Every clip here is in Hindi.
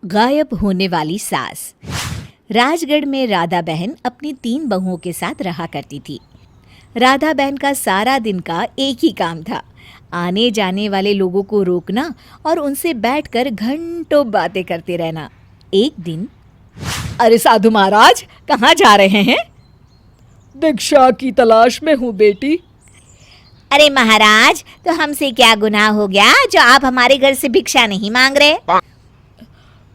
गायब होने वाली सास। राजगढ़ में राधा बहन अपनी 3 बहुओं के साथ रहा करती थी। राधा बहन का सारा दिन का एक ही काम था, आने जाने वाले लोगों को रोकना और उनसे बैठकर घंटों बातें करते रहना। एक दिन, अरे साधु महाराज, कहाँ जा रहे हैं? दीक्षा की तलाश में हूँ बेटी। अरे महाराज, तो हमसे क्या गुनाह हो गया जो आप हमारे घर से भिक्षा नहीं मांग रहे?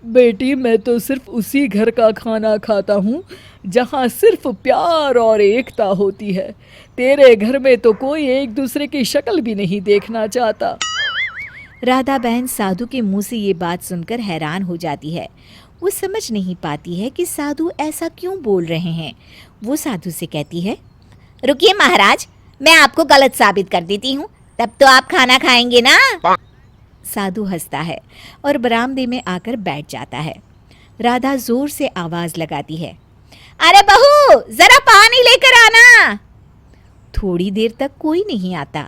बेटी, मैं तो सिर्फ उसी घर का खाना खाता हूँ जहाँ सिर्फ प्यार और एकता होती है। तेरे घर में तो कोई एक दूसरे की शक्ल भी नहीं देखना चाहता। राधा बहन साधु के मुंह से ये बात सुनकर हैरान हो जाती है। वो समझ नहीं पाती है कि साधु ऐसा क्यों बोल रहे हैं। वो साधु से कहती है, रुकिए महाराज, मैं आपको गलत साबित कर देती हूँ, तब तो आप खाना खाएंगे ना। साधु हंसता है और बरामदे में आकर बैठ जाता है। राधा जोर से आवाज लगाती है, अरे बहू, जरा पानी लेकर आना। थोड़ी देर तक कोई नहीं आता।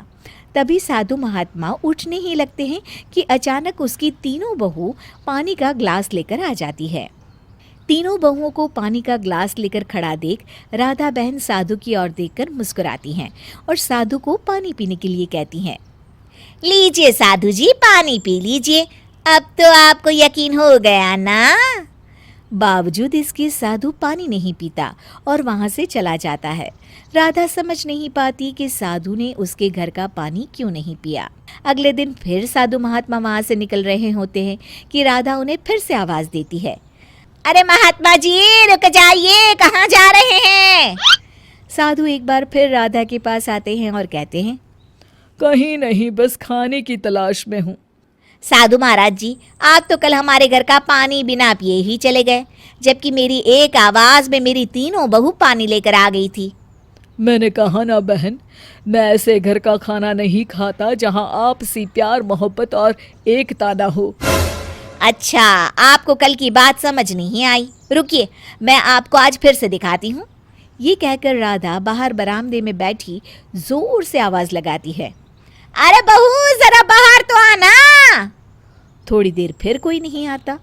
तभी साधु महात्मा उठने ही लगते हैं कि अचानक उसकी तीनों बहू पानी का ग्लास लेकर आ जाती है। तीनों बहुओं को पानी का ग्लास लेकर खड़ा देख राधा बहन साधु की ओर देखकर मुस्कुराती हैं और साधु को पानी पीने के लिए कहती हैं। लीजिए साधु जी, पानी पी लीजिए, अब तो आपको यकीन हो गया ना। बावजूद इसके साधु पानी नहीं पीता और वहां से चला जाता है। राधा समझ नहीं पाती कि साधु ने उसके घर का पानी क्यों नहीं पिया। अगले दिन फिर साधु महात्मा वहां से निकल रहे होते हैं कि राधा उन्हें फिर से आवाज देती है, अरे महात्मा जी, रुक जाइए, कहाँ जा रहे हैं? साधु एक बार फिर राधा के पास आते हैं और कहते हैं, कहीं नहीं, बस खाने की तलाश में हूँ। साधु महाराज जी, आप तो कल हमारे घर का पानी बिना पिए ही चले गए, जबकि मेरी एक आवाज में मेरी तीनों बहू पानी लेकर आ गई थी। मैंने कहा ना बहन, मैं ऐसे घर का खाना नहीं खाता जहाँ आपसी प्यार, मोहब्बत और एकता ना हो। अच्छा, आपको कल की बात समझ नहीं आई। रुकिए, मैं आपको आज फिर से दिखाती हूँ। ये कहकर राधा बाहर बरामदे में बैठी जोर से आवाज लगाती है, अरे बहू, जरा बाहर तो आना। थोड़ी देर फिर कोई नहीं आता।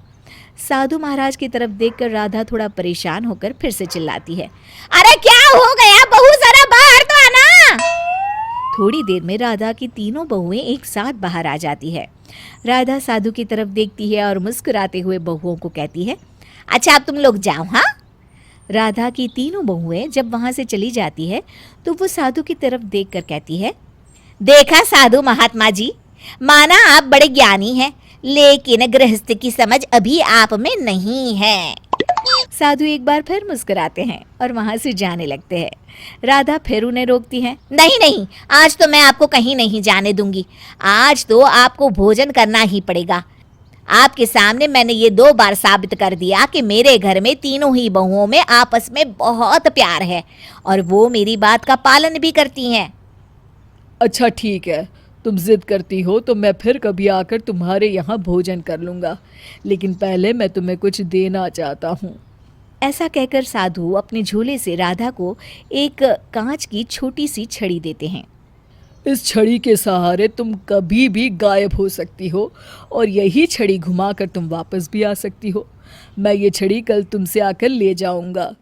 साधु महाराज की तरफ देखकर राधा थोड़ा परेशान होकर फिर से चिल्लाती है, अरे क्या हो गया बहू, जरा बाहर तो आना। थोड़ी देर में राधा की तीनों बहुएं एक साथ बाहर आ जाती है। राधा साधु की तरफ देखती है और मुस्कुराते हुए बहुओं को कहती है, अच्छा अब तुम लोग जाओ। हाँ। राधा की तीनों बहुएं जब वहां से चली जाती है तो वो साधु की तरफ देखकर कहती है, देखा साधु महात्मा जी, माना आप बड़े ज्ञानी हैं, लेकिन गृहस्थ की समझ अभी आप में नहीं है। साधु एक बार फिर मुस्कुराते हैं और वहां से जाने लगते हैं। राधा फिर उन्हें रोकती है, नहीं नहीं, आज तो मैं आपको कहीं नहीं जाने दूंगी। आज तो आपको भोजन करना ही पड़ेगा। आपके सामने मैंने ये 2 बार साबित कर दिया कि मेरे घर में तीनों ही बहुओं में आपस में बहुत प्यार है और वो मेरी बात का पालन भी करती हैं। अच्छा ठीक है, तुम जिद करती हो तो मैं फिर कभी आकर तुम्हारे यहाँ भोजन कर लूँगा, लेकिन पहले मैं तुम्हें कुछ देना चाहता हूँ। ऐसा कहकर साधु अपने झोले से राधा को एक कांच की छोटी सी छड़ी देते हैं। इस छड़ी के सहारे तुम कभी भी गायब हो सकती हो और यही छड़ी घुमाकर तुम वापस भी आ सकती हो। मैं ये छड़ी कल तुमसे आकर ले जाऊंगा।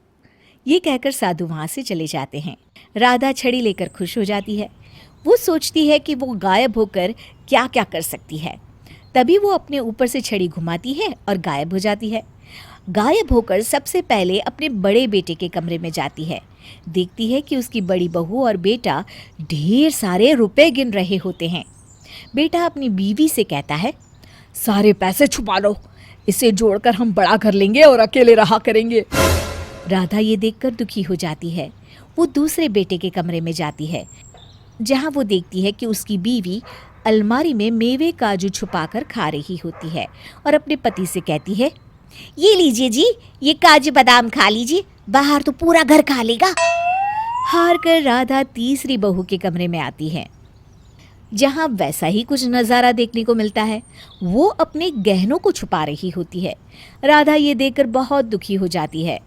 ये कहकर साधु वहाँ से चले जाते हैं। राधा छड़ी लेकर खुश हो जाती है। वो सोचती है कि वो गायब होकर क्या क्या कर सकती है। तभी वो अपने ऊपर से छड़ी घुमाती है और गायब हो जाती है। गायब होकर सबसे पहले अपने बड़े बेटे के कमरे में जाती है। देखती है कि उसकी बड़ी बहू और बेटा ढेर सारे रुपए गिन रहे होते हैं। बेटा अपनी बीवी से कहता है, सारे पैसे छुपा लो, इसे जोड़कर हम बड़ा कर लेंगे और अकेले रहा करेंगे। राधा ये देखकर दुखी हो जाती है। वो दूसरे बेटे के कमरे में जाती है, जहाँ वो देखती है कि उसकी बीवी अलमारी में मेवे काजू छुपाकर खा रही होती है और अपने पति से कहती है, ये लीजिए जी, ये काजू बादाम खा लीजिए, बाहर तो पूरा घर खा लेगा। हार कर राधा तीसरी बहू के कमरे में आती है, जहाँ वैसा ही कुछ नज़ारा देखने को मिलता है। वो अपने गहनों को छुपा रही होती है। राधा ये देखकर बहुत दुखी हो जाती है।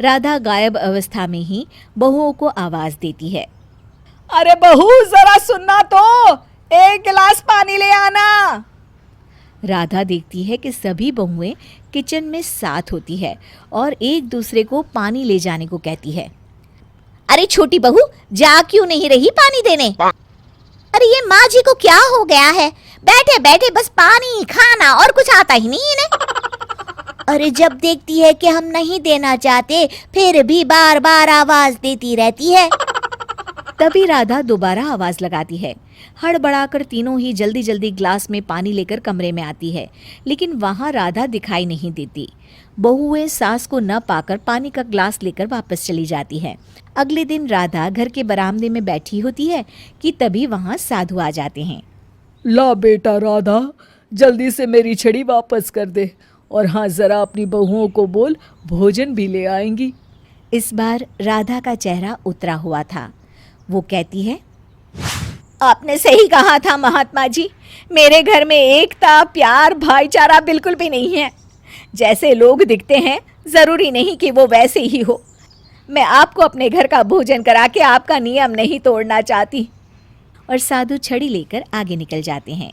राधा गायब अवस्था में ही बहुओं को आवाज देती है, अरे बहू, जरा सुनना तो, 1 गिलास पानी ले आना। राधा देखती है कि सभी बहुएं किचन में साथ होती है और एक दूसरे को पानी ले जाने को कहती है। अरे छोटी बहू, जा क्यों नहीं रही पानी देने? अरे ये माँ जी को क्या हो गया है? बैठे बैठे बस पानी खाना और कुछ आता ही नहीं इन्हें। अरे जब देखती है कि हम नहीं देना चाहते फिर भी बार बार आवाज देती रहती है। तभी राधा दोबारा आवाज लगाती है। हड़बड़ाकर तीनों ही जल्दी जल्दी ग्लास में पानी लेकर कमरे में आती है, लेकिन वहां राधा दिखाई नहीं देती। बहुएं सास को न पाकर पानी का ग्लास लेकर वापस चली जाती है। अगले दिन राधा घर के बरामदे में बैठी होती है कि तभी वहां साधु आ जाते हैं। ला बेटा राधा, जल्दी से मेरी छड़ी वापस कर दे, और हाँ जरा अपनी बहुओं को बोल भोजन भी ले आएंगी। इस बार राधा का चेहरा उतरा हुआ था। वो कहती है, आपने सही कहा था महात्मा जी, मेरे घर में एकता, प्यार, भाईचारा बिल्कुल भी नहीं है। जैसे लोग दिखते हैं जरूरी नहीं कि वो वैसे ही हो। मैं आपको अपने घर का भोजन करा के आपका नियम नहीं तोड़ना चाहती। और साधु छड़ी लेकर आगे निकल जाते हैं।